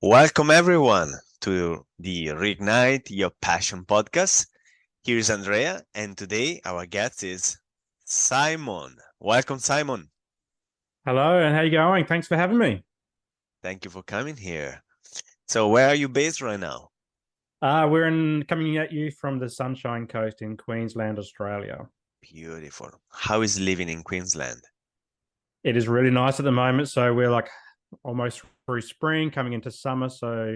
Welcome everyone to the Reignite Your Passion podcast. Here's Andrea, and today our guest is Simon. Welcome, Simon. Hello, and how you going? Thanks for having me. Thank you for coming here. So, where are you based right now? We're coming at you from the Sunshine Coast in Queensland, Australia. Beautiful. How is living in Queensland? It is really nice at the moment, so we're like almost through spring, coming into summer. So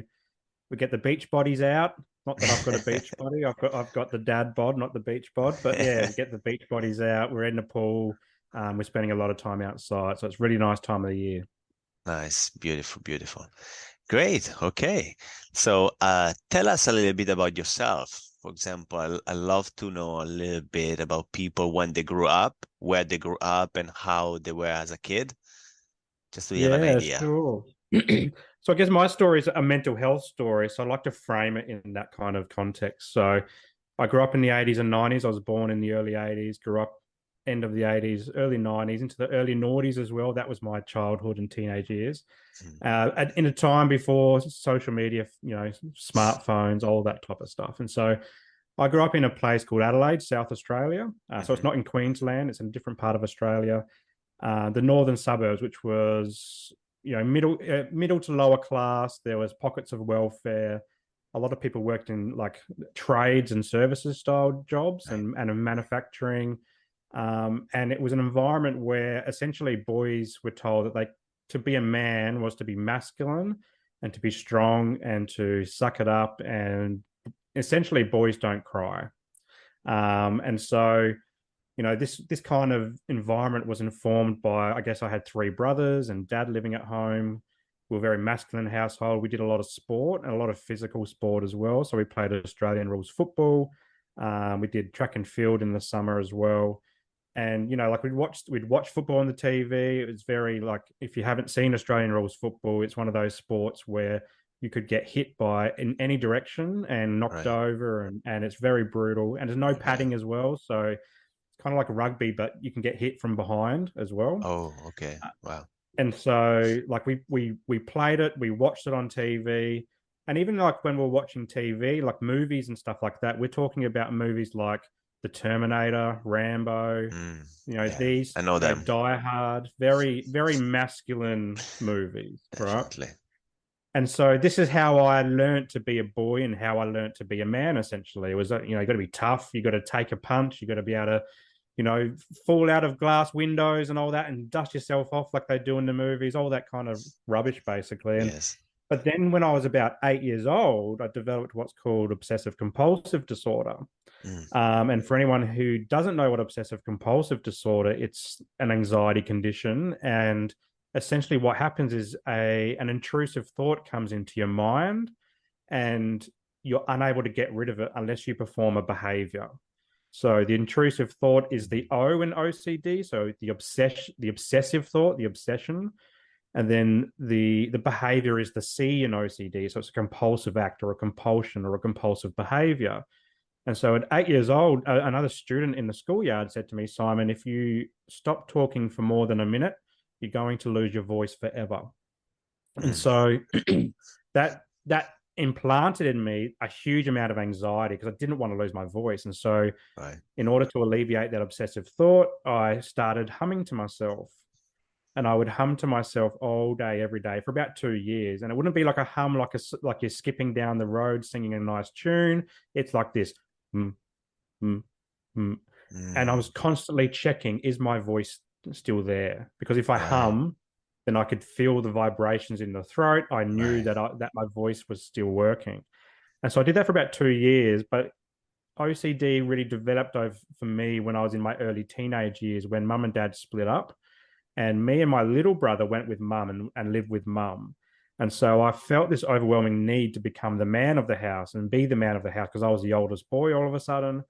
we get the beach bodies out. Not that I've got a beach body, I've got the dad bod, not the beach bod. But yeah, we get the beach bodies out. We're in the pool. We're spending a lot of time outside, so it's a really nice time of the year. Nice, beautiful, beautiful. Great. Okay. So, tell us a little bit about yourself. For example, I love to know a little bit about people when they grew up, where they grew up, and how they were as a kid, just so we have an Yeah, idea. sure. So I guess my story is a mental health story. So I like to frame it in that kind of context. So I grew up in the 80s and 90s. I was born in the early 80s, grew up end of the 80s, early 90s, into the early noughties as well. That was my childhood and teenage years. Mm. In a time before social media, smartphones, all that type of stuff. And so I grew up in a place called Adelaide, South Australia. So it's Mhm. not in Queensland, it's in a different part of Australia. The northern suburbs, which was middle to lower class. There was pockets of welfare. A lot of people worked in like trades and services style jobs Right. and in manufacturing. And it was an environment where essentially boys were told that they to be a man was to be masculine and to be strong and to suck it up, and essentially boys don't cry. And so this kind of environment was informed by, I guess I had three brothers and dad living at home. We were a very masculine household. We did a lot of sport and a lot of physical sport as well. So we played Australian rules football. We did track and field in the summer as well. And like we'd watch football on the TV. It was very like, if you haven't seen Australian rules football, it's one of those sports where you could get hit by in any direction and knocked Right. over, and it's very brutal. And there's no Okay. padding as well, so it's kind of like rugby, but you can get hit from behind as well. Oh, okay. Wow. And so like we played it, we watched it on TV, and even like when we're watching TV, like movies and stuff like that, we're talking about movies like The Terminator, Rambo, Mm, yeah, these, I know them. Die Hard, very, very masculine movies, right? Definitely. And so this is how I learned to be a boy and how I learned to be a man, essentially. It was, you got to be tough. You got to take a punch. You got to be able to, fall out of glass windows and all that and dust yourself off like they do in the movies, all that kind of rubbish, basically. Yes. But then when I was about 8 years old, I developed what's called obsessive compulsive disorder. Mm, And for anyone who doesn't know what obsessive compulsive disorder, it's an anxiety condition. And essentially what happens is an intrusive thought comes into your mind, and you're unable to get rid of it unless you perform a behavior. So the intrusive thought is the O in OCD. So the obsessive thought, the obsession. And then the behavior is the C in OCD. So it's a compulsive act or a compulsion or a compulsive behavior. And so at 8 years old, another student in the schoolyard said to me, Simon, if you stop talking for more than a minute, you're going to lose your voice forever. And mm, so that implanted in me a huge amount of anxiety because I didn't want to lose my voice. And so right. in order to alleviate that obsessive thought, I started humming to myself. And I would hum to myself all day, every day for about 2 years. And it wouldn't be like a hum, like you're skipping down the road singing a nice tune. It's like this, mm, mm, mm. And I Mm, was constantly checking, is my voice still there? Because if I right. hum, then I could feel the vibrations in the throat. I knew Right. that my voice was still working. And so I did that for about 2 years. But OCD really developed over for me when I was in my early teenage years, when mum and dad split up, and me and my little brother went with mum and lived with mum. And so I felt this overwhelming need to become the man of the house and be the man of the house because I was the oldest boy all of a sudden.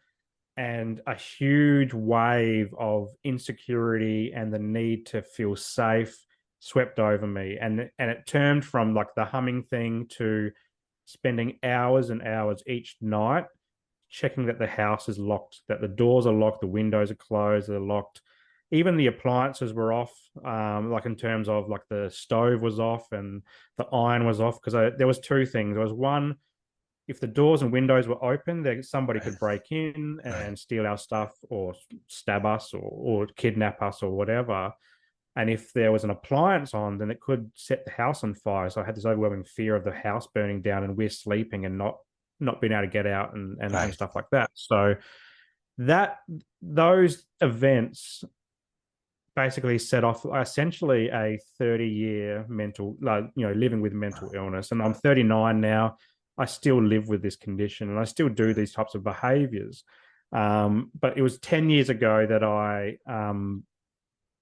And a huge wave of insecurity and the need to feel safe swept over me. And it turned from like the humming thing to spending hours and hours each night checking that the house is locked, that the doors are locked, the windows are closed, they're locked, even the appliances were off, like in terms of like the stove was off and the iron was off, because there was two things. There was one, if the doors and windows were open, there somebody Right. could break in Right. and steal our stuff or stab us or kidnap us or whatever. And if there was an appliance on, then it could set the house on fire. So I had this overwhelming fear of the house burning down and we're sleeping and not being able to get out and Right. stuff like that. So that those events basically set off essentially a 30-year mental, like, living with mental Wow. illness. And I'm 39 now. I still live with this condition and I still do these types of behaviors. But it was 10 years ago that I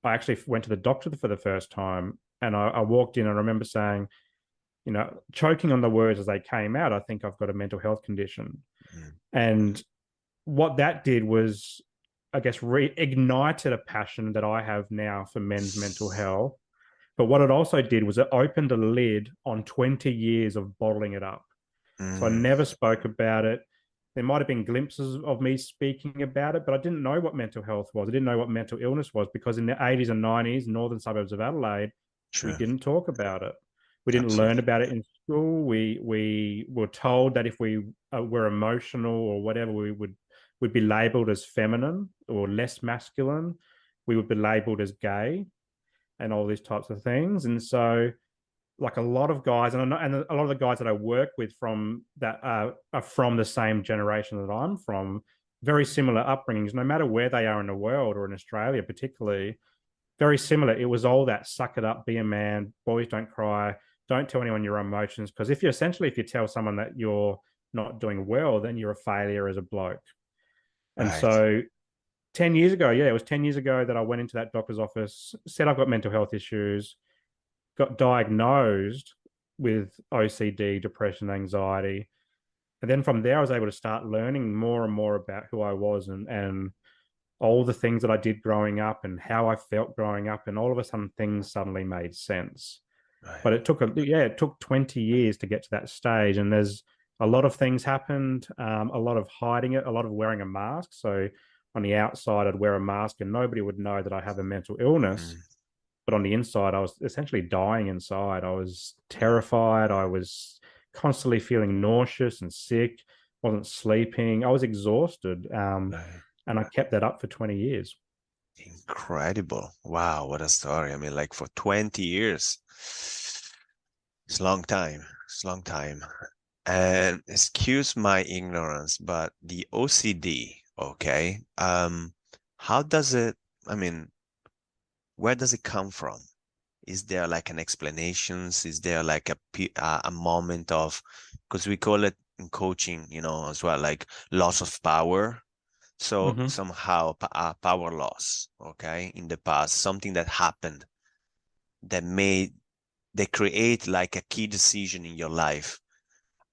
actually went to the doctor for the first time, and I walked in and I remember saying, choking on the words as they came out, I think I've got a mental health condition. Mm. And what that did was, I guess, reignited a passion that I have now for men's mental health. But what it also did was it opened a lid on 20 years of bottling it up. So I Mm. never spoke about it. There might have been glimpses of me speaking about it, but I didn't know what mental health was. I didn't know what mental illness was, because in the 80s and 90s, northern suburbs of Adelaide, we True. didn't talk about it. We didn't learn Absolutely. about it in school. We were told that if we were emotional or whatever, would be labeled as feminine or less masculine. We would be labeled as gay and all these types of things. And so, like, a lot of guys, and a lot of the guys that I work with from that are from the same generation that I'm from, very similar upbringings, no matter where they are in the world or in Australia, particularly, very similar. It was all that suck it up, be a man, boys don't cry, don't tell anyone your emotions. Because if you tell someone that you're not doing well, then you're a failure as a bloke. And Right. so 10 years ago, yeah, it was 10 years ago that I went into that doctor's office, said I've got mental health issues, got diagnosed with OCD, depression, anxiety. And then from there, I was able to start learning more and more about who I was and all the things that I did growing up and how I felt growing up. And all of a sudden, things suddenly made sense. Right. But it took 20 years to get to that stage. And there's a lot of things happened, a lot of hiding it, a lot of wearing a mask. So on the outside, I'd wear a mask and nobody would know that I have a mental illness. Mm. But on the inside, I was essentially dying inside. I was terrified. I was constantly feeling nauseous and sick, wasn't sleeping. I was exhausted. Right. And I kept that up for 20 years. Incredible. Wow, what a story. I mean, like for 20 years. It's a long time. It's a long time. And excuse my ignorance, but the OCD, okay, how does it, I mean, where does it come from? Is there like an explanations? Is there like a moment of, because we call it in coaching, as well, like loss of power. So Mm-hmm. somehow power loss, okay, in the past, something that happened that made, they create like a key decision in your life,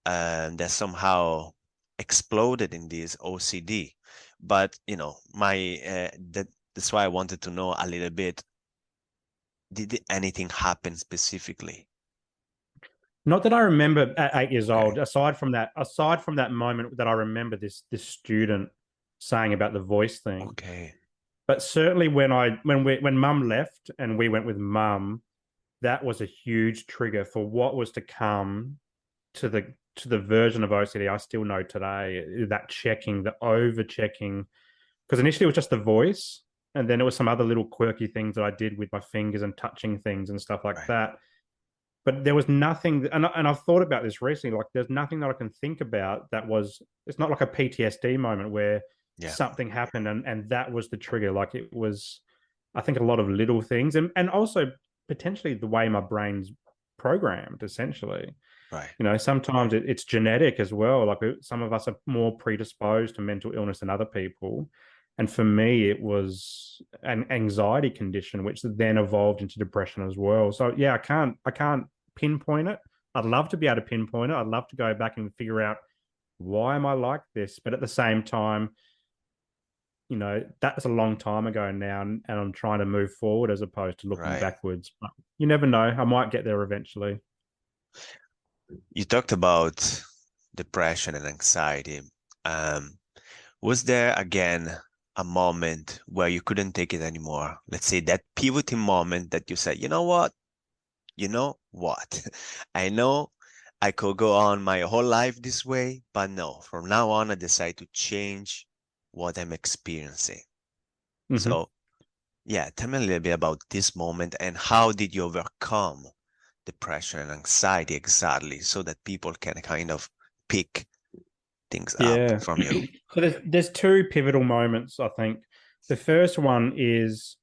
and that somehow exploded in this OCD. But that's why I wanted to know a little bit. Did anything happen specifically? Not that I remember at 8 years Okay. old. Aside from that moment that I remember this student saying about the voice thing. Okay. But certainly when mum left and we went with mum, that was a huge trigger for what was to come to the version of OCD I still know today. That checking, the over checking, because initially it was just the voice, and then it was some other little quirky things that I did with my fingers and touching things and stuff like Right. that. But there was nothing, and I've thought about this recently. Like, there's nothing that I can think about that was. It's not like a PTSD moment where Yeah. something happened and that was the trigger. Like, it was, I think, a lot of little things, and also potentially the way my brain's programmed. Essentially, Right. sometimes it's genetic as well. Like, some of us are more predisposed to mental illness than other people. And for me, it was an anxiety condition, which then evolved into depression as well. So yeah, I can't pinpoint it. I'd love to be able to pinpoint it. I'd love to go back and figure out why am I like this. But at the same time, that's a long time ago now, and I'm trying to move forward as opposed to looking Right. backwards. But you never know. I might get there eventually. You talked about depression and anxiety. Um, was there again a moment where you couldn't take it anymore? Let's say that pivoting moment that you said, you know what? You know what? I know I could go on my whole life this way, but no, from now on, I decide to change what I'm experiencing. Hmm. So, yeah, tell me a little bit about this moment and how did you overcome depression and anxiety exactly so that people can kind of pick things up Yeah. from you. So there's two pivotal moments, I think. The first one is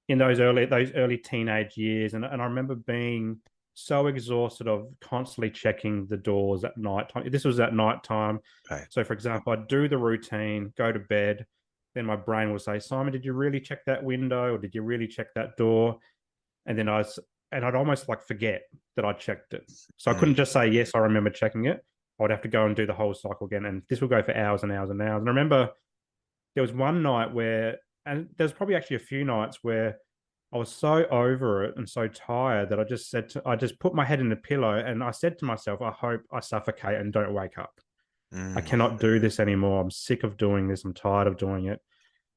in those early teenage years, and I remember being so exhausted of constantly checking the doors at night time. This was at night time. Right. So for example, I'd do the routine, go to bed, then my brain would say, Simon, did you really check that window or did you really check that door? And then I'd almost like forget that I checked it. So I Mm, couldn't just say, yes, I remember checking it. I would have to go and do the whole cycle again. And this would go for hours and hours and hours. And I remember there was one night where, and there's probably actually a few nights where I was so over it and so tired that I just put my head in the pillow and I said to myself, I hope I suffocate and don't wake up. I mm, cannot do this anymore. I'm sick of doing this. I'm tired of doing it.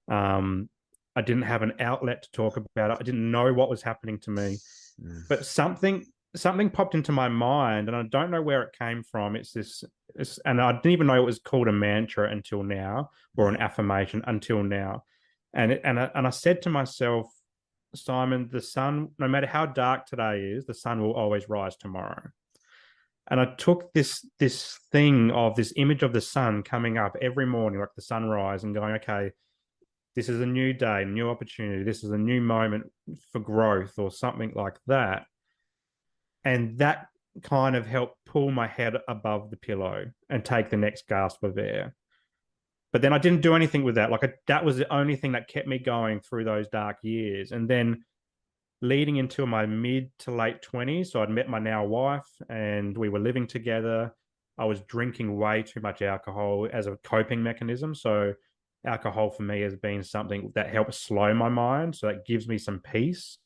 Um, I didn't have an outlet to talk about it. I didn't know what was happening to me, mm, but something popped into my mind, and I don't know where it came from. And I didn't even know it was called a mantra until now, or an mm. affirmation until now. And I said to myself, Simon, the sun, no matter how dark today is, the sun will always rise tomorrow. And I took this thing of this image of the sun coming up every morning, like the sunrise, and going, okay, this is a new day, new opportunity. This is a new moment for growth or something like that. And that kind of helped pull my head above the pillow and take the next gasp of air. But then I didn't do anything with that. That was the only thing that kept me going through those dark years. And then leading into my mid to late 20s, so I'd met my now wife and we were living together. I was drinking way too much alcohol as a coping mechanism. So alcohol for me has been something that helps slow my mind. So that gives me some peace,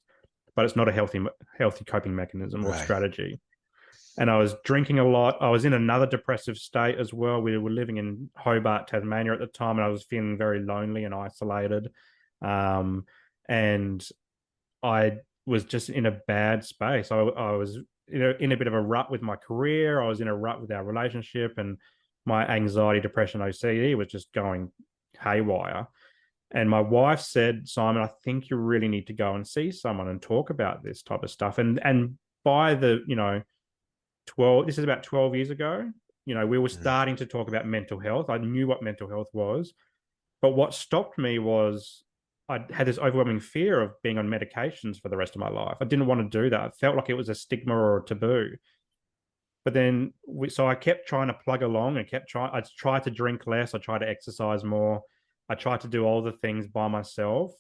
but it's not a healthy coping mechanism or Right. strategy. And I was drinking a lot. I was in another depressive state as well. We were living in Hobart, Tasmania at the time, and I was feeling very lonely and isolated. Um, and I was just in a bad space. I was in a bit of a rut with my career. I was in a rut with our relationship, and my anxiety, depression, OCD was just going haywire. And my wife said, Simon, I think you really need to go and see someone and talk about this type of stuff. And by the 12, this is about 12 years ago, we were Mm, starting to talk about mental health. I knew what mental health was, but what stopped me was I had this overwhelming fear of being on medications for the rest of my life. I didn't want to do that. I felt like it was a stigma or a taboo. But then, so I kept trying to plug along and kept trying. I tried to drink less. I tried to exercise more. I tried to do all the things by myself.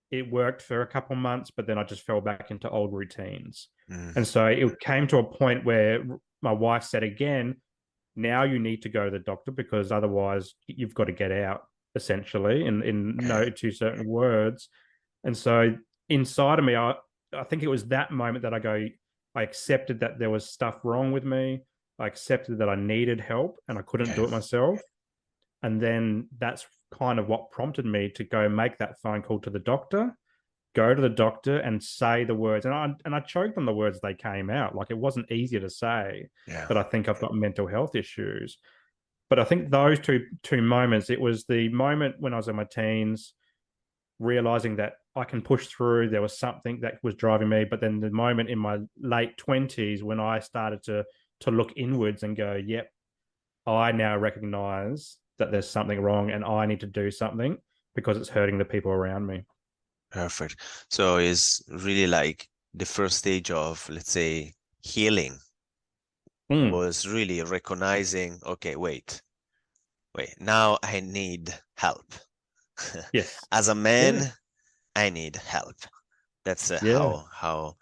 It worked for a couple months, but then I just fell back into old routines. mm. And so it came to a point where my wife said again, now you need to go to the doctor because otherwise you've got to get out, essentially, in Okay. no two certain words. And so inside of me, I think it was that moment that I accepted that there was stuff wrong with me. I accepted that I needed help and I couldn't Okay. do it myself. And then that's kind of what prompted me to go make that phone call to the doctor, go to the doctor and say the words. And I choked on the words they came out. Like it wasn't easy to say Yeah. that I think I've got mental health issues. But I think those two moments, it was the moment when I was in my teens, realizing that I can push through. There was something that was driving me. But then the moment in my late 20s when I started to look inwards and go, yep, I now recognize that there's something wrong and I need to do something because it's hurting the people around me. Perfect. So it's really like the first stage of, let's say, healing Mm, was really recognizing, okay, wait, now I need help. yes. As a Yeah. man, I need help. That's Yeah. how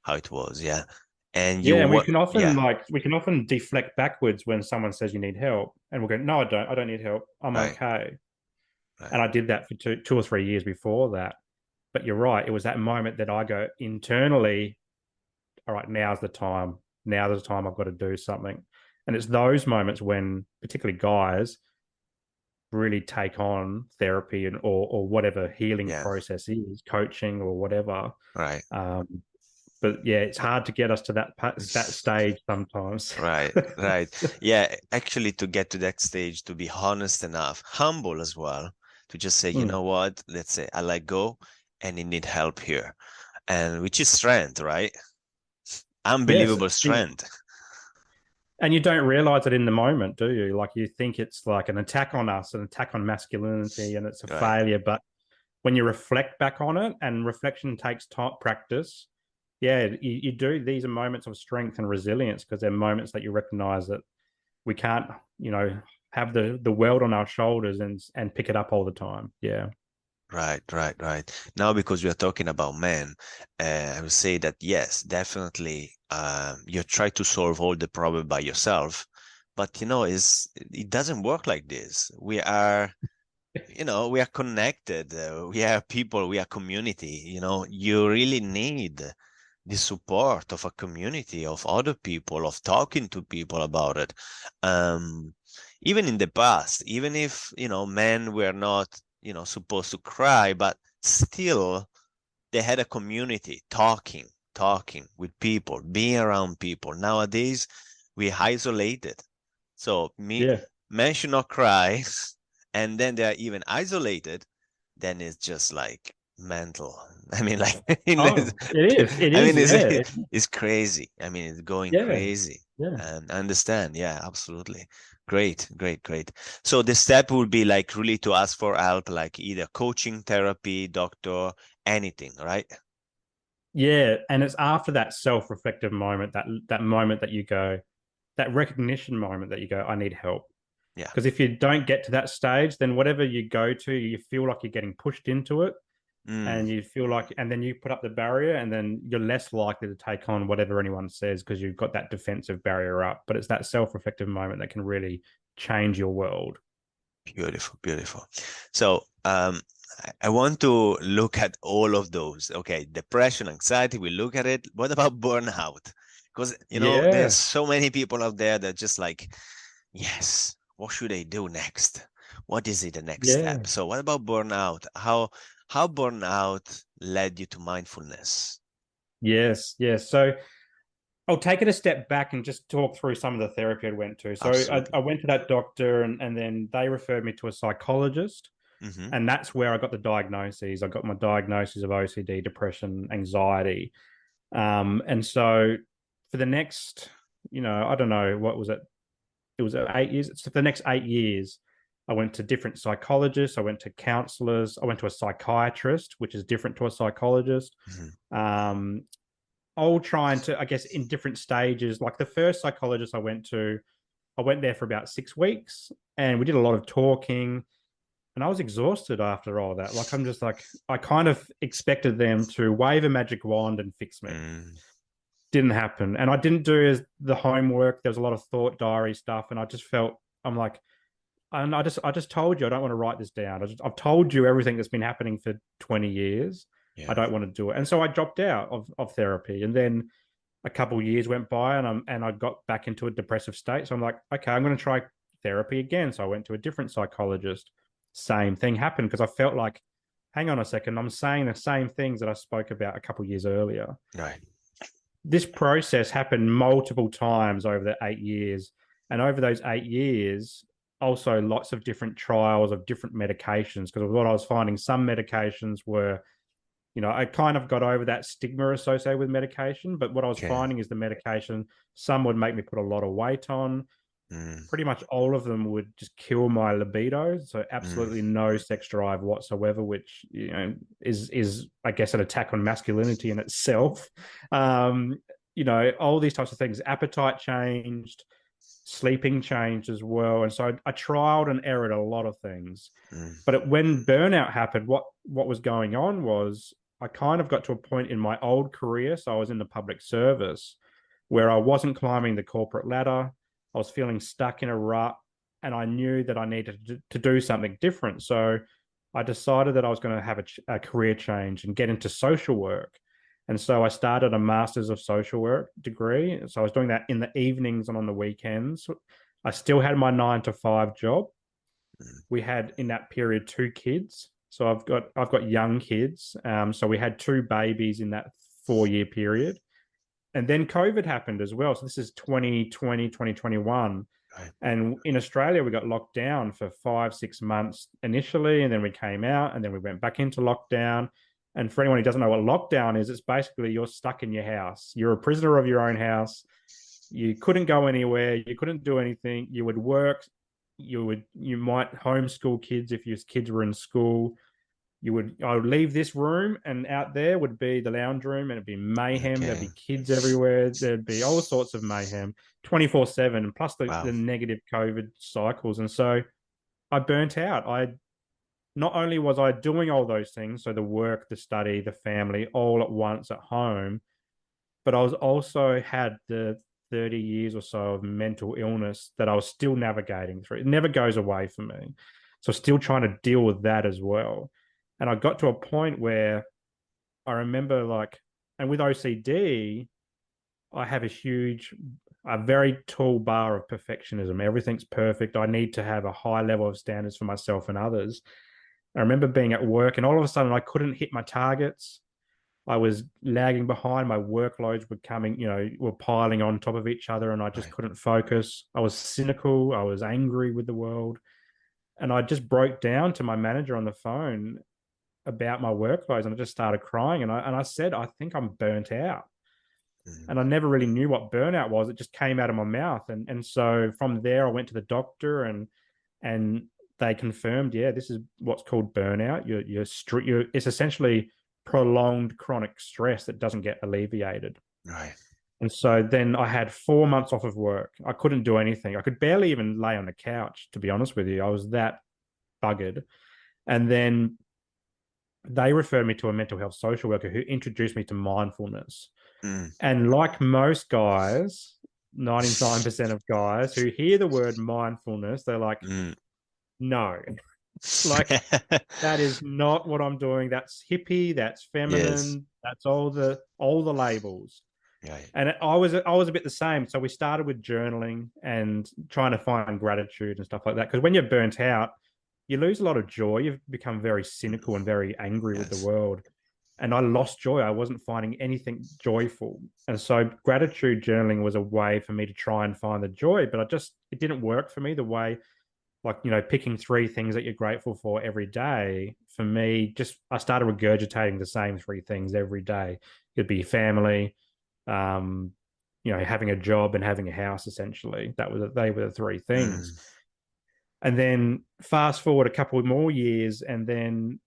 it was, yeah. And you Yeah, and what? Yeah, we can often deflect backwards when someone says you need help, and we'll go, "No, I don't. I don't need help. I'm right, okay." right. And I did that for two or 3 years before that. But you're right. It was that moment that I go internally, all right, now's the time. Now's the time I've got to do something. And it's those moments when, particularly guys, really take on therapy and or whatever healing Yeah. process is, coaching or whatever. Right. But yeah, it's hard to get us to that stage sometimes. Right, right. Yeah, actually, to get to that stage, to be honest enough, humble as well, to just say, you Mm. know what, let's say I let go and you need help here. And which is strength, right? Yes, Unbelievable strength. and you don't realize it in the moment, do you? Like you think it's like an attack on us, an attack on masculinity, and it's a Right, failure. But when you reflect back on it, and reflection takes time, practice, yeah, you do. These are moments of strength and resilience because they're moments that you recognize that we can't, have the world on our shoulders and pick it up all the time. Yeah. right, right, right. Now, because we are talking about men, I would say that yes, definitely, you try to solve all the problem by yourself, but it doesn't work like this. We are connected. We are people. We are community. You really need the support of a community of other people, of talking to people about it. Um, Even in the past, even if, men were not, supposed to cry, but still they had a community talking with people, being around people. Nowadays, we isolated. So Yeah. men should not cry, and then they are even isolated. Then it's just like mental. I mean, like, Oh, it is. It I is. mean, Yeah. it's crazy. I mean, it's going Yeah. crazy. Yeah. And I understand. Yeah, absolutely. Great, great, great. So the step would be like really to ask for help, like either coaching, therapy, doctor, anything, right? Yeah. And it's after that self-reflective moment, that moment that you go, that recognition moment that you go, I need help. Yeah. Because if you don't get to that stage, then whatever you go to, you feel like you're getting pushed into it. Mm, And you feel like, and then you put up the barrier, and then you're less likely to take on whatever anyone says because you've got that defensive barrier up. But it's that self-reflective moment that can really change your world. beautiful, beautiful. So, I want to look at all of those. Okay, depression, anxiety, we look at it. What about burnout? Because, there's Yeah. so many people out there that just like, yes, what should I do next? What is it the next Yeah. step? So what about burnout? How burnout led you to mindfulness? Yes. Yes. So I'll take it a step back and just talk through some of the therapy I went to. So I Absolutely. went to that doctor, and then they referred me to a psychologist. Mm-hmm. And that's where I got the diagnoses. I got my diagnosis of OCD, depression, anxiety. And so for the next, I don't know, what was it? It was 8 years. So for the next 8 years, I went to different psychologists. I went to counselors. I went to a psychiatrist, which is different to a psychologist. Mm-hmm. Um, all trying to, I guess, in different stages. Like the first psychologist I went to, I went there for about 6 weeks, and we did a lot of talking. And I was exhausted after all that. Like, I'm just like, I kind of expected them to wave a magic wand and fix me. Mm, Didn't happen. And I didn't do the homework. There was a lot of thought diary stuff. And I just felt, I'm like, and I just told you I don't want to write this down. I've told you everything that's been happening for 20 years. I yeah. don't want to do it. And so I dropped out of therapy. And then a couple of years went by, and I got back into a depressive state. So I'm like, okay, I'm going to try therapy again. So I went to a different psychologist. Same thing happened because I felt like, hang on a second, I'm saying the same things that I spoke about a couple of years earlier. Right. This process happened multiple times over the 8 years. And over those 8 years, also lots of different trials of different medications. Because what I was finding, some medications were, I kind of got over that stigma associated with medication. But what I was Okay. finding is the medication, some would make me put a lot of weight on. Mm, Pretty much all of them would just kill my libido. So mm, absolutely no sex drive whatsoever, which is I guess an attack on masculinity in itself. Um, all these types of things. Appetite changed, sleeping changed as well, and so I trialed and errored a lot of things. mm. But when burnout happened, what was going on was I kind of got to a point in my old career. So I was in the public service where I wasn't climbing the corporate ladder. I was feeling stuck in a rut, and I knew that I needed to do something different. So I decided that I was going to have a career change and get into social work. And so I started a master's of social work degree. So I was doing that in the evenings and on the weekends. I still had my 9 to 5 job, We had in that period 2 kids. So I've got young kids. So we had 2 babies in that 4 year period. And then COVID happened as well. So this is 2020, 2021. Right. And in Australia, we got locked down for 5, 6 months initially, and then we came out, and then we went back into lockdown. And for anyone who doesn't know what lockdown is, it's basically you're stuck in your house. You're a prisoner of your own house. You couldn't go anywhere. You couldn't do anything. You would work. You might homeschool kids if your kids were in school. I would leave this room, and out there would be the lounge room, and it'd be mayhem. There'd Okay. be kids everywhere. There'd be all sorts of mayhem 24/7, plus the Wow. negative COVID cycles. And so I burnt out. I Not only was I doing all those things, so the work, the study, the family, all at once at home, but I was also had the 30 years or so of mental illness that I was still navigating through. It never goes away for me. So still trying to deal with that as well. And I got to a point where I remember and with OCD, I have a very tall bar of perfectionism. Everything's perfect. I need to have a high level of standards for myself and others. I remember being at work, and all of a sudden I couldn't hit my targets. I was lagging behind. My workloads were piling on top of each other, and I just Right. couldn't focus. I was cynical. I was angry with the world. And I just broke down to my manager on the phone about my workloads, and I just started crying. And I said, I think I'm burnt out. Mm. And I never really knew what burnout was. It just came out of my mouth. And so from there, I went to the doctor, and they confirmed, yeah, this is what's called burnout. It's essentially prolonged chronic stress that doesn't get alleviated. Right. And so then I had 4 months off of work. I couldn't do anything. I could barely even lay on the couch, to be honest with you. I was that buggered. And then they referred me to a mental health social worker who introduced me to mindfulness. Mm. And like most guys, 99% of guys who hear the word mindfulness, they're like, Mm. no, like that is not what I'm doing. That's hippie, that's Yes. feminine, that's all the labels. Right. And I was a bit the same. So we started with journaling and trying to find gratitude and stuff like that. Because when you're burnt out, you lose a lot of joy. You've become very cynical and very angry with the Yes. world. And I lost joy. I wasn't finding anything joyful. And so gratitude journaling was a way for me to try and find the joy, but it didn't work for me the way, picking 3 things that you're grateful for every day. For me, I started regurgitating the same 3 things every day. It'd be family, um, having a job and having a house, essentially. They were the 3 things. Mm. And then fast forward a couple more years, and then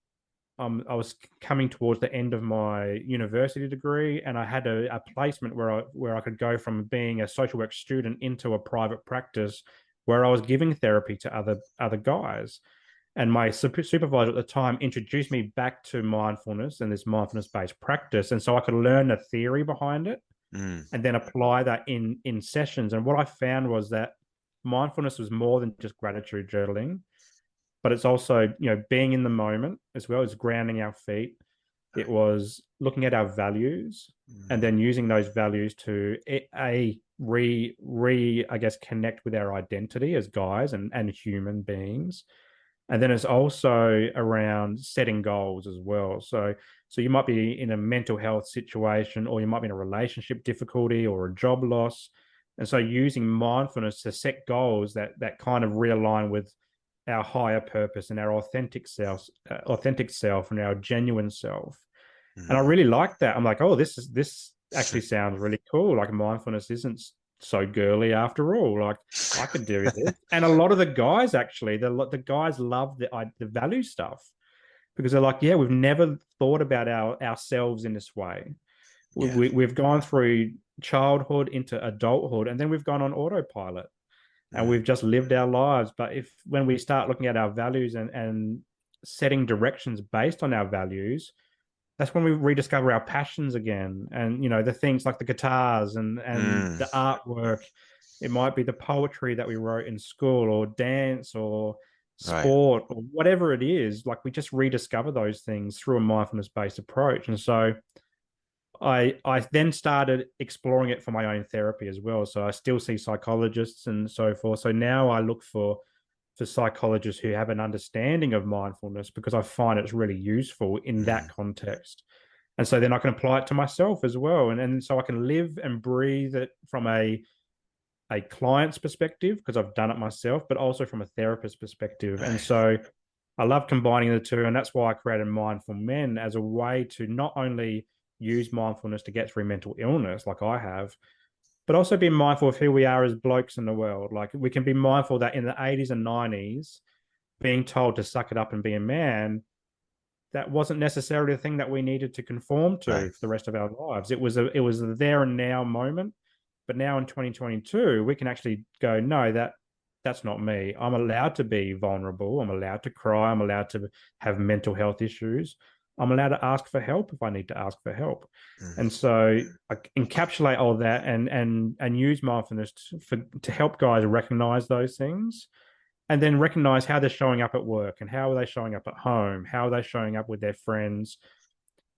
I was coming towards the end of my university degree, and I had a placement where I could go from being a social work student into a private practice where I was giving therapy to other guys. And my supervisor at the time introduced me back to mindfulness and this mindfulness based practice, and so I could learn the theory behind it Mm. and then apply that in sessions. And what I found was that mindfulness was more than just gratitude journaling, but it's also being in the moment as well as grounding our feet. It was looking at our values and Mm. then using those values to I guess connect with our identity as guys and human beings. And then it's also around setting goals as well. So you might be in a mental health situation, or you might be in a relationship difficulty or a job loss. And so using mindfulness to set goals that kind of realign with our higher purpose and our authentic self and our genuine self. And I Mm. really like that. I'm like, oh, this actually sounds really cool. Like mindfulness isn't so girly after all. Like I could do this. And a lot of the guys actually, the guys love the value stuff, because they're like, yeah, we've never thought about ourselves in this way. Yeah. We've gone through childhood into adulthood, and then we've gone on autopilot and Mm. we've just lived our lives. But when we start looking at our values and setting directions based on our values, that's when we rediscover our passions again. And the things like the guitars and Mm. the artwork. It might be the poetry that we wrote in school, or dance, or Right. sport, or whatever it is. Like we just rediscover those things through a mindfulness based approach. And so I then started exploring it for my own therapy as well. So I still see psychologists and so forth. So now I look for for psychologists who have an understanding of mindfulness, because I find it's really useful in that context. And so then I can apply it to myself as well. And so I can live and breathe it from a client's perspective, because I've done it myself, but also from a therapist perspective. And Right. so I love combining the two. And that's why I created Mindful Men, as a way to not only use mindfulness to get through mental illness like I have, but also be mindful of who we are as blokes in the world. Like, we can be mindful that in the 80s and 90s, being told to suck it up and be a man, that wasn't necessarily the thing that we needed to conform Right. to for the rest of our lives. It was a there and now moment. But now in 2022, we can actually go, no, that's not me. I'm allowed to be vulnerable. I'm allowed to cry. I'm allowed to have mental health issues. I'm allowed to ask for help if I need to ask for help. And so I encapsulate all that and use mindfulness to help guys recognize those things, and then recognize how they're showing up at work, and how are they showing up at home, how are they showing up with their friends,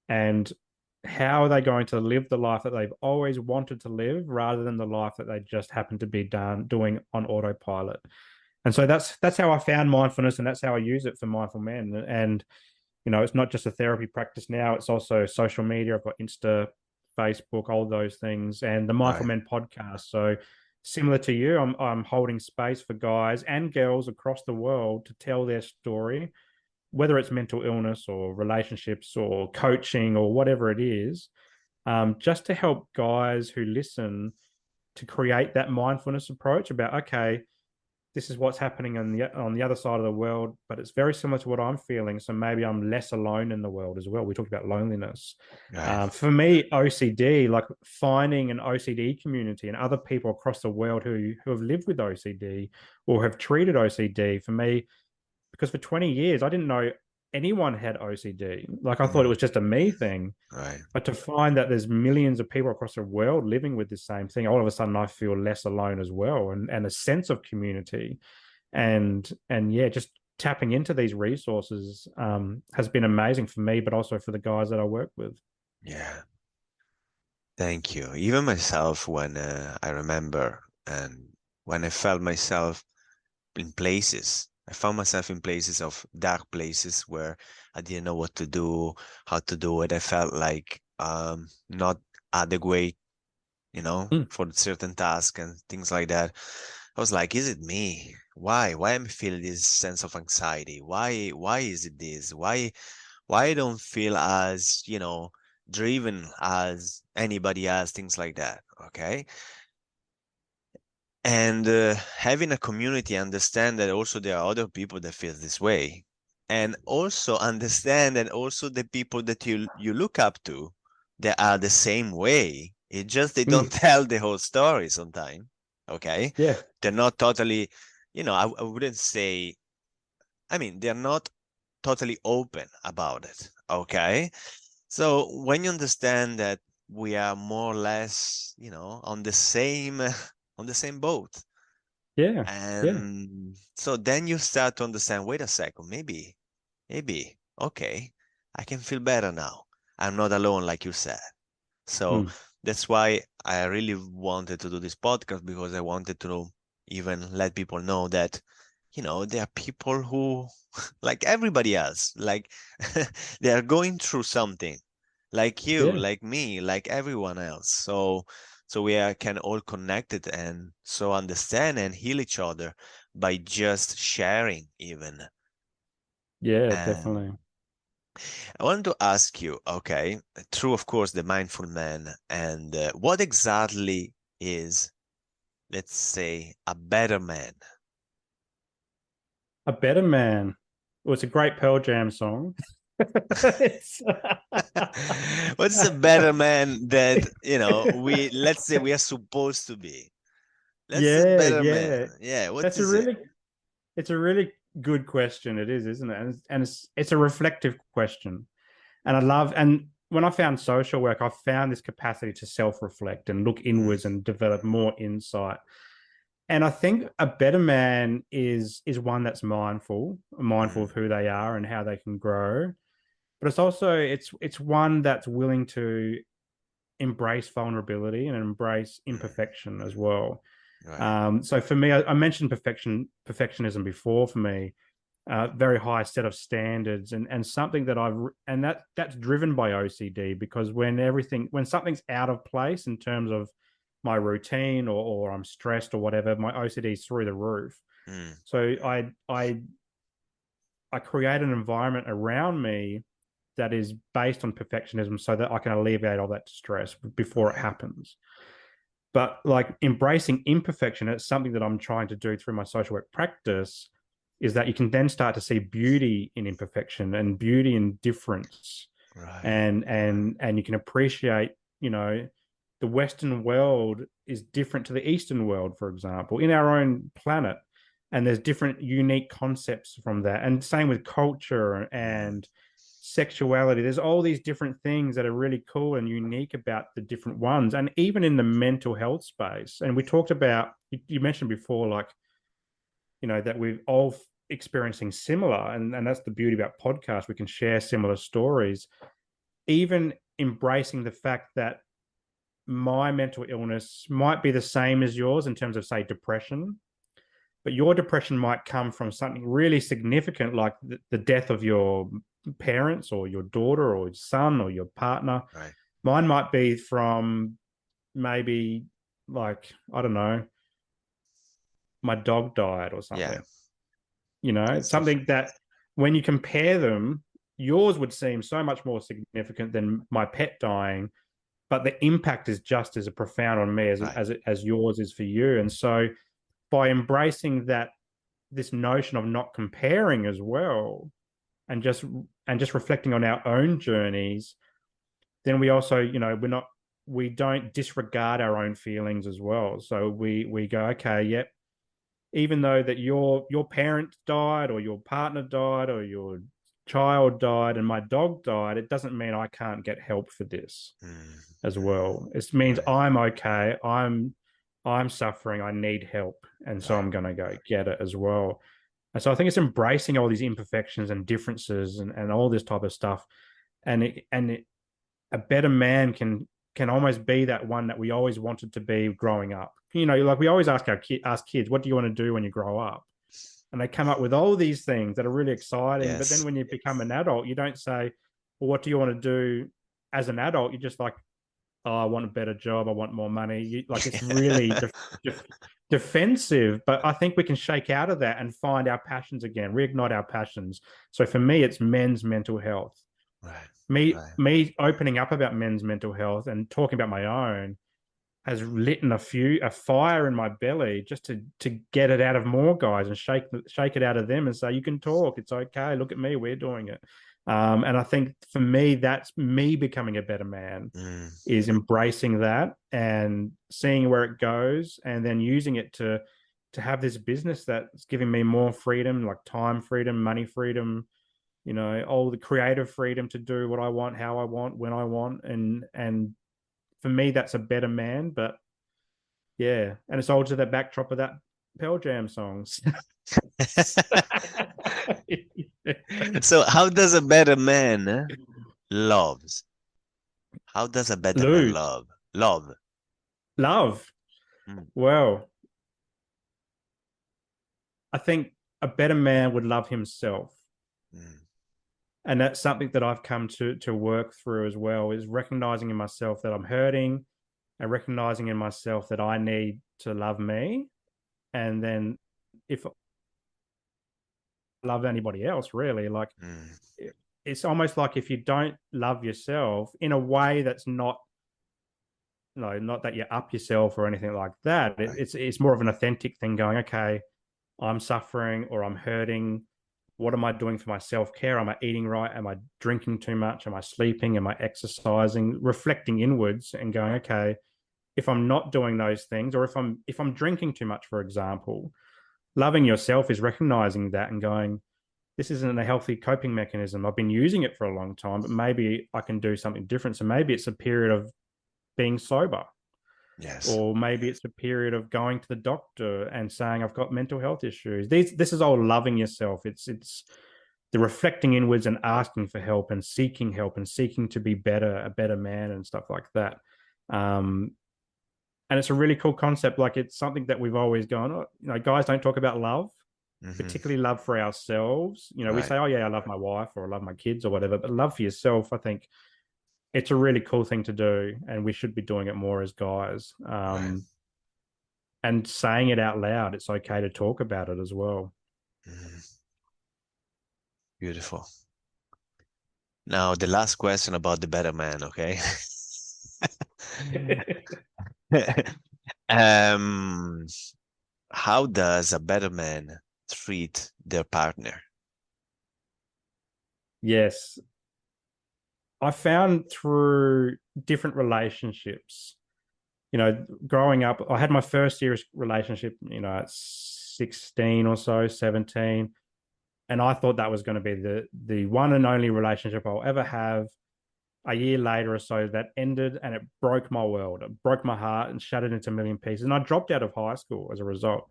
and how are they going to live the life that they've always wanted to live, rather than the life that they just happen to be doing on autopilot. And so that's how I found mindfulness, and that's how I use it for Mindful Men. And it's not just a therapy practice now, it's also social media. I've got Insta, Facebook, all those things, and the Mindful Right. Men podcast. So similar to you, I'm holding space for guys and girls across the world to tell their story, whether it's mental illness or relationships or coaching or whatever it is, just to help guys who listen to create that mindfulness approach about, okay, this is what's happening on the other side of the world, but it's very similar to what I'm feeling. So maybe I'm less alone in the world as well. We talked about loneliness. Right. For me, OCD, like finding an OCD community and other people across the world who have lived with OCD or have treated OCD, for me, because for 20 years I didn't know anyone had OCD. Like, I thought it was just a me thing. Right. But to find that there's millions of people across the world living with the same thing, all of a sudden I feel less alone as well, and a sense of community. And yeah, just tapping into these resources has been amazing for me, but also for the guys that I work with. Yeah. Thank you. Even myself, when I remember, and when I felt myself in places, I found myself in places of dark places where I didn't know what to do, how to do it. I felt like not adequate, Mm, for certain tasks and things like that. I was like, is it me? Why am I feeling this sense of anxiety? Why is it this? Why I don't feel as, driven as anybody else, things like that. Okay. And having a community, understand that also there are other people that feel this way, and also understand and also the people that you look up to that are the same way. It just they don't mm, tell the whole story sometimes. Okay. yeah, They're not totally, I wouldn't say, I mean, they're not totally open about it. Okay. So when you understand that we are more or less, on the same on the same boat, yeah, yeah, and so then you start to understand, wait a second, maybe, okay, I can feel better now. I'm not alone, like you said. So mm, that's why I really wanted to do this podcast, because I wanted to even let people know that, there are people who, like everybody else, like they are going through something, like you, yeah, like me, like everyone else. So we can all connect it, and so understand and heal each other by just sharing even. yeah, And definitely. I want to ask you, okay, through, of course, the mindful man, and what exactly is, let's say, a better man? A Better Man. Well, it's a great Pearl Jam song. It's- What is a better man that, let's say we are supposed to be? Let's say yeah, better man. yeah. Yeah, what That's a is it? really It's a really good question. It is, isn't it? And it's a reflective question. And when I found social work, I found this capacity to self-reflect and look Mm, inwards and develop more insight. And I think a better man is one that's mindful mm, of who they are and how they can grow. But it's one that's willing to embrace vulnerability and embrace mm, imperfection as well. Right. So for me, I mentioned perfectionism before. For me, very high set of standards, and something that that's driven by OCD, because when something's out of place in terms of my routine, or I'm stressed or whatever, my OCD is through the roof. Mm. So I create an environment around me that is based on perfectionism, so that I can alleviate all that stress before it Right. happens. But like embracing imperfection, it's something that I'm trying to do through my social work practice, is that you can then start to see beauty in imperfection and beauty in difference. Right. And you can appreciate, the Western world is different to the Eastern world, for example, in our own planet. And there's different unique concepts from that. And same with culture Mm. and sexuality. There's all these different things that are really cool and unique about the different ones. And even in the mental health space. And we talked about, you mentioned before, like, that we're all experiencing similar. And that's the beauty about podcasts. We can share similar stories. Even embracing the fact that my mental illness might be the same as yours in terms of, say, depression, but your depression might come from something really significant, like the death of your parents or your daughter or your son or your partner. Right. Mine might be from, maybe, like, I don't know, my dog died or Yeah. something. It's Something different. that, when you compare them, yours would seem so much more significant than my pet dying, but the impact is just as profound on me as Right. as yours is for you. And so, by embracing that, this notion of not comparing as well, and just reflecting on our own journeys, then we also, we don't disregard our own feelings as well. So we go, okay, yep, even though that your parents died, or your partner died, or your child died, and my dog died, it doesn't mean I can't get help for this Mm. as Mm. well. It means Right. I'm okay. I'm suffering. I need help, and so Right. I'm going to go get it as well. And so I think it's embracing all these imperfections and differences, and all this type of stuff. A better man can almost be that one that we always wanted to be growing up. Like, we always ask kids, what do you want to do when you grow up? And they come up with all these things that are really exciting. But then Yes. when you become an adult, you don't say, well, what do you want to do as an adult? You're just like, oh, I want a better job. I want more money. Like, it's really def- defensive. But I think we can shake out of that and find our passions again, reignite our passions. So for me, it's men's mental health. Right. Me, Right. me opening up about men's mental health and talking about my own has lit a fire in my belly, just to get it out of more guys and shake it out of them and say, you can talk, it's okay, look at me, we're doing it. And I think for me, that's me becoming a better man, Mm. is embracing that and seeing where it goes, and then using it to have this business that's giving me more freedom, like time freedom, money freedom, all the creative freedom to do what I want, how I want, when I want. And for me, that's a better man. But yeah, and it's all to the backdrop of that Pearl Jam songs. So how does a better man loves? How does a better man Lose. love? Love. Love. Mm. Well, I think a better man would love himself. Mm. And that's something that I've come to work through as well, is recognizing in myself that I'm hurting, and recognizing in myself that I need to love me. And then, if I love anybody else, really, like, Mm. it's almost like, if you don't love yourself in a way that's not, no, not that you up yourself or anything like that. Right. It's more of an authentic thing, going, okay, I'm suffering or I'm hurting. What am I doing for my self-care? Am I eating right? Am I drinking too much? Am I sleeping? Am I exercising? Reflecting inwards and going, okay, if I'm not doing those things, or if I'm drinking too much, for example, loving yourself is recognizing that and going, this isn't a healthy coping mechanism. I've been using it for a long time, but maybe I can do something different. So maybe it's a period of being sober, Yes. or maybe it's a period of going to the doctor and saying, I've got mental health issues. This is all loving yourself. It's the reflecting inwards and asking for help and seeking to be better, a better man, and stuff like that. Um, And it's a really cool concept. Like, it's something that we've always gone, oh, guys don't talk about love, particularly love for ourselves. We Right. say, oh yeah, I love my wife or I love my kids or whatever, but love for yourself, I think it's a really cool thing to do, and we should be doing it more as guys. Right. And saying it out loud, it's okay to talk about it as well. Beautiful. Now, the last question about the better man, okay? um, how does a better man treat their partner? Yes, I found through different relationships, growing up, I had my first serious relationship, at 16 or so, 17. And I thought that was going to be the one and only relationship I'll ever have. A year later or so, that ended, and it broke my world. It broke my heart and shattered into a million pieces. And I dropped out of high school as a result.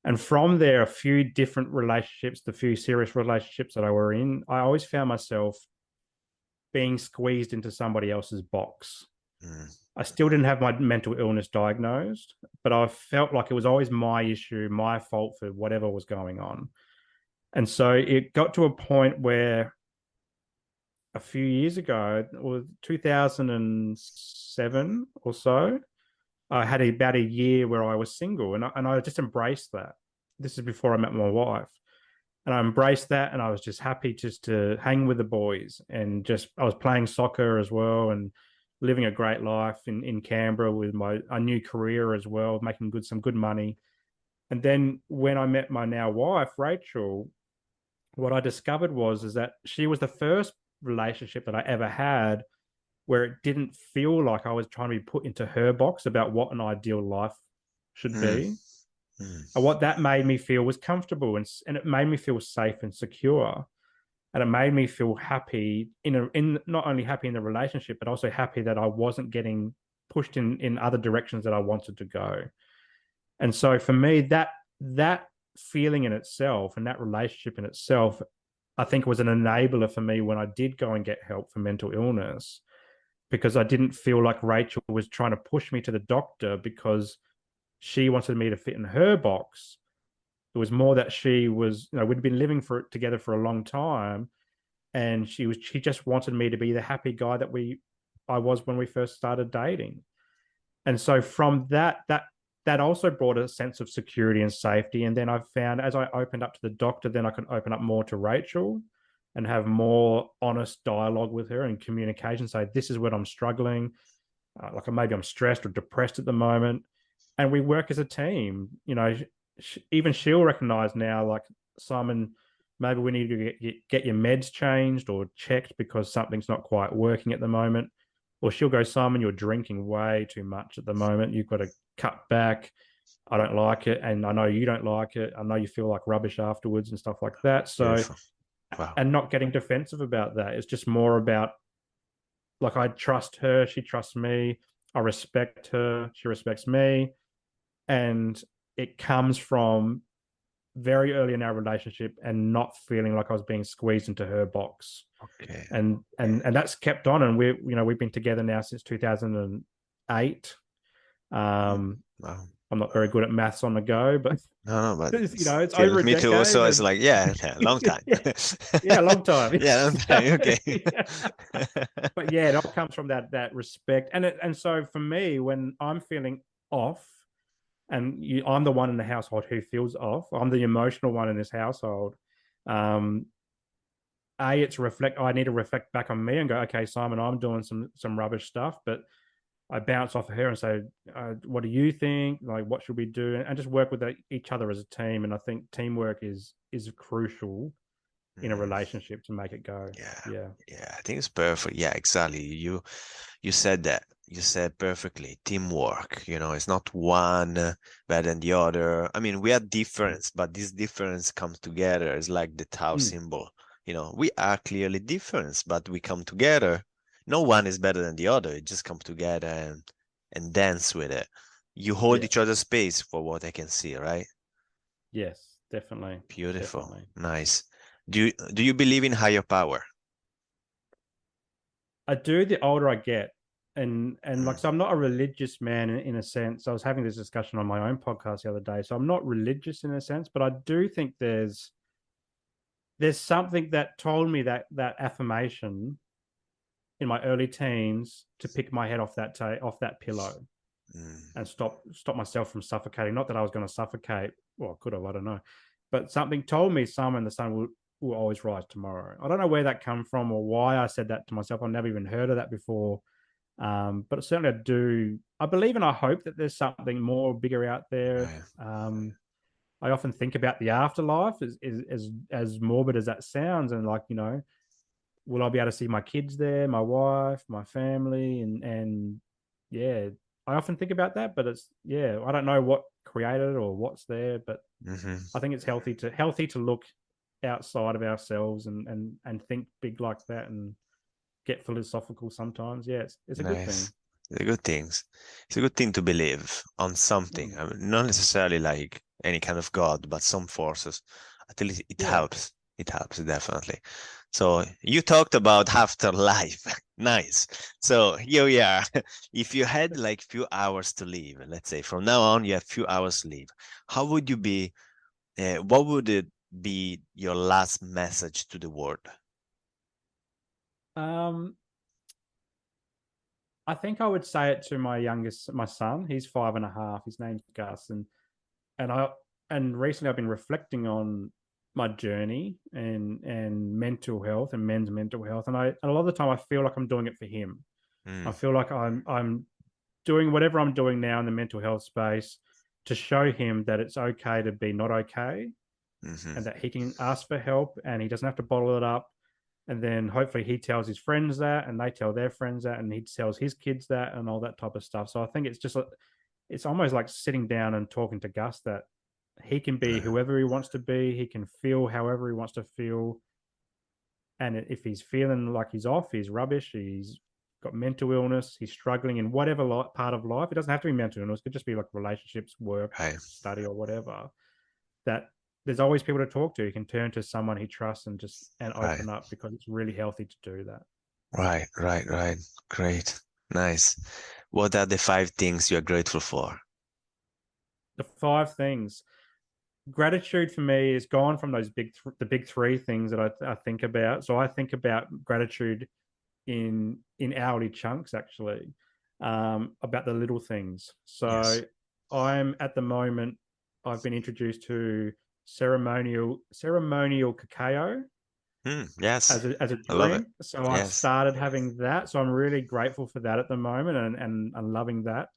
And from there, a few different relationships, the few serious relationships that I were in, I always found myself being squeezed into somebody else's box. Mm, I still didn't have my mental illness diagnosed, but I felt like it was always my issue, my fault for whatever was going on. And so it got to a point where a few years ago, or 2007 or so, I had about a year where I was single, and I just embraced that. This is before I met my wife. And I embraced that, and I was just happy just to hang with the boys, and just I was playing soccer as well, and living a great life in Canberra with a new career as well, making some good money. And then when I met my now wife, Rachel, what I discovered is that she was the first relationship that I ever had where it didn't feel like I was trying to be put into her box about what an ideal life should mm, be. mm. And what that made me feel was comfortable, and it made me feel safe and secure. And it made me feel happy in not only happy in the relationship, but also happy that I wasn't getting pushed in other directions that I wanted to go. And so for me, that feeling in itself and that relationship in itself, I think was an enabler for me when I did go and get help for mental illness, because I didn't feel like Rachel was trying to push me to the doctor because she wanted me to fit in her box. It was more that she was, we'd been living together for a long time, and she just wanted me to be the happy guy that I was when we first started dating. And so from that also brought a sense of security and safety. And then I found, as I opened up to the doctor, then I could open up more to Rachel and have more honest dialogue with her and communication. Say, this is what I'm struggling. Like maybe I'm stressed or depressed at the moment. And we work as a team. Even she'll recognize now, like, Simon, maybe we need to get your meds changed or checked because something's not quite working at the moment. Or she'll go, Simon, you're drinking way too much at the moment. You've got to cut back. I don't like it. And I know you don't like it. I know you feel like rubbish afterwards and stuff like that. So, Beautiful. Wow. and not getting defensive about that. It's just more about, like, I trust her. She trusts me. I respect her. She respects me. And it comes from very early in our relationship and not feeling like I was being squeezed into her box. Okay. And that's kept on, and we've been together now since 2008. Wow. I'm not very good at maths on the go, but No, but it's still, over a me too. decade. So it's And like, yeah, long time. yeah, yeah, a long time. Yeah, long time. Okay. Yeah. But yeah, it all comes from that respect. And so for me, when I'm feeling off, and I'm the one in the household who feels off, I'm the emotional one in this household. um it's reflect I need to reflect back on me and go, okay, Simon, I'm doing some rubbish stuff, but I bounce off of her and say, what do you think? Like, what should we do? And just work with each other as a team. And I think teamwork is crucial in a Mm, relationship to make it go. yeah. Yeah. Yeah, I think it's perfect. Yeah, exactly. You said that. You said perfectly. Teamwork, it's not one better than the other. I mean, we are different, but this difference comes together. It's like the Tau Mm. symbol. We are clearly different, but we come together. No one is better than the other. It just comes together and dance with it. You hold Yeah. each other's space for what I can see, right? Yes, definitely. Beautiful. Definitely. Nice. Do you believe in higher power? I do, the older I get. and like, so I'm not a religious man in a sense. I was having this discussion on my own podcast the other day. So I'm not religious in a sense, but I do think there's something that told me that affirmation in my early teens to pick my head off off that pillow and stop myself from suffocating. Not that I was going to suffocate. Well, could have, I don't know. But something told me, Simon, the sun will always rise tomorrow. I don't know where that come from or why I said that to myself. I've never even heard of that before. But certainly I do. I believe and I hope that there's something more bigger out there. Right. I often think about the afterlife, as morbid as that sounds, and like, will I be able to see my kids there, my wife, my family, and yeah, I often think about that. But I don't know what created it or what's there, but I think it's healthy to look outside of ourselves and think big like that and get philosophical sometimes. Yeah, it's a good thing. Nice. It's a good thing. It's a good thing to believe on something. I mean, not necessarily like any kind of God, but some forces. At least it Yeah. helps. It helps definitely. So you talked about afterlife. Nice. So here we are. If you had like few hours to live, let's say from now on you have few hours to live, how would you be? What would it be your last message to the world? Um, I think I would say it to my son. He's 5.5. His name's Gus, and I and recently I've been reflecting on my journey and mental health and men's mental health, and a lot of the time I feel like I'm doing it for him. I Mm, feel like I'm doing whatever I'm doing now in the mental health space to show him that it's okay to be not okay, hmm and that he can ask for help and he doesn't have to bottle it up. And then hopefully he tells his friends that, and they tell their friends that, and he tells his kids that, and all that type of stuff. So I think it's almost like sitting down and talking to Gus that he can be whoever he wants to be. He can feel however he wants to feel. And if he's feeling like he's off, he's rubbish, he's got mental illness, he's struggling in whatever part of life, it doesn't have to be mental illness, it could just be like relationships, work, Right, study, or whatever, that there's always people to talk to. You can turn to someone he trusts and right. open up, because it's really healthy to do that. Right. Great. Nice. What are the five things you're grateful for? The 5 things. Gratitude for me is gone from the big three things that I think about. So I think about gratitude in hourly chunks, actually, about the little things. So Yes. I'm at the moment, I've been introduced to ceremonial cacao Yes. as a I love it. drink. So I've Yes. started having that. So I'm really grateful for that at the moment, and I'm loving that.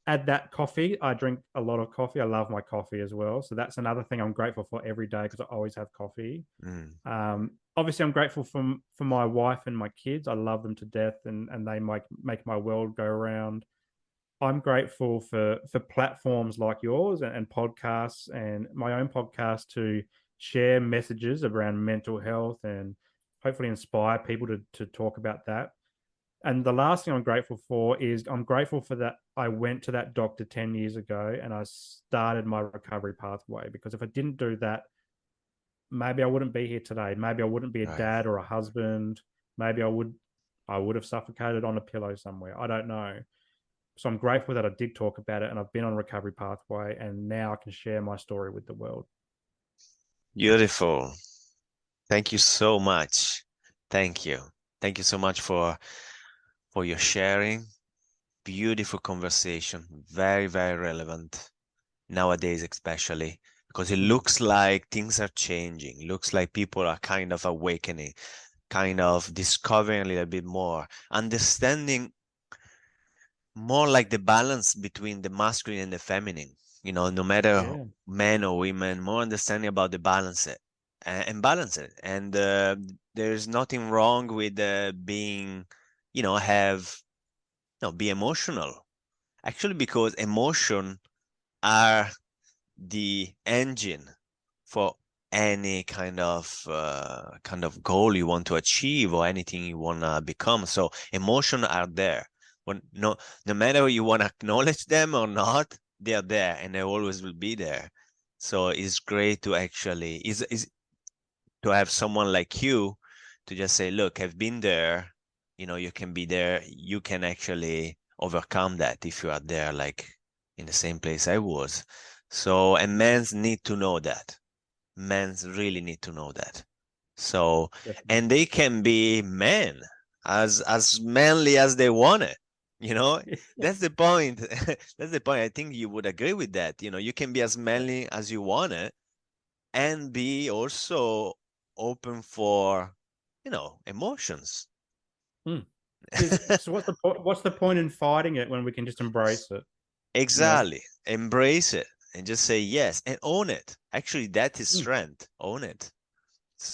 Add that coffee. I drink a lot of coffee. I love my coffee as well. So that's another thing I'm grateful for every day, because I always have coffee. Mm, Obviously, I'm grateful for my wife and my kids. I love them to death, and they make my world go around. I'm grateful for platforms like yours and podcasts and my own podcast to share messages around mental health and hopefully inspire people to talk about that. And the last thing I'm grateful for is I'm grateful for that I went to that doctor 10 years ago and I started my recovery pathway, because if I didn't do that, maybe I wouldn't be here today. Maybe I wouldn't be a right. dad or a husband. Maybe I would have suffocated on a pillow somewhere. I don't know. So I'm grateful that I did talk about it and I've been on recovery pathway, and now I can share my story with the world. Beautiful. Thank you so much. Thank you. Thank you so much for your sharing. Beautiful conversation. Very relevant nowadays, especially because it Mm. looks like things are changing. Looks like people are kind of awakening, kind of discovering a little bit more, understanding more like the balance between the masculine and the feminine. No matter Yeah. men or women, more understanding about the balance it and balance it. And there's nothing wrong with being, have be emotional. Actually, because emotion are the engine for any kind of goal you want to achieve or anything you want to become. So emotion are there. When no matter you want to acknowledge them or not, they are there and they always will be there. So it's great to actually is to have someone like you to just say, look, I've been there, you can be there. You can actually overcome that if you are there, like in the same place I was. So, and men's need to know that. Men's really need to know that. So, Definitely. and they can be men as manly as they want it. That's the point. That's the point. I think you would agree with that. You can be as manly as you want it and be also open for, emotions. Mm. So what's the point in fighting it when we can just embrace it? Exactly. Embrace it and just say yes and own it. Actually, that is Mm. strength. Own it.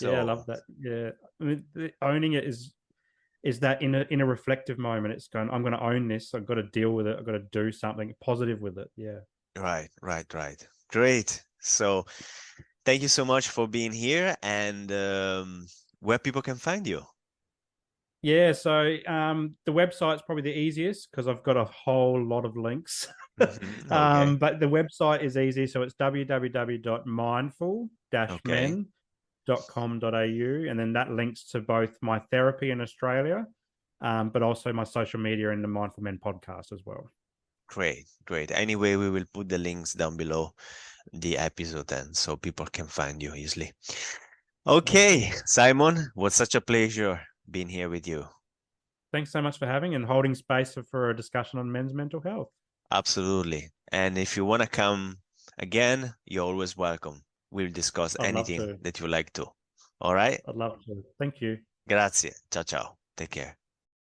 Yeah, I So, love that. Yeah, I mean, owning it is that in a reflective moment. It's going, I'm going to own this. I've got to deal with it. I've got to do something positive with it. Yeah. right, right, right. Great. So, thank you so much for being here and where people can find you. Yeah, so the website's probably the easiest because I've got a whole lot of links. Okay. But the website is easy. So it's Okay. www.mindful-men.com.au. And then that links to both my therapy in Australia, but also my social media and the Mindful Men podcast as well. Great, great. Anyway, we will put the links down below the episode then so people can find you easily. Awesome. Okay, Simon, was such a pleasure being here with you. Thanks so much for having and holding space for a discussion on men's mental health. Absolutely. And if you want to come again, you're always welcome. We'll discuss I'd love anything to. that you like to. All right? I'd love to. Thank you. Grazie. Ciao, ciao. Take care.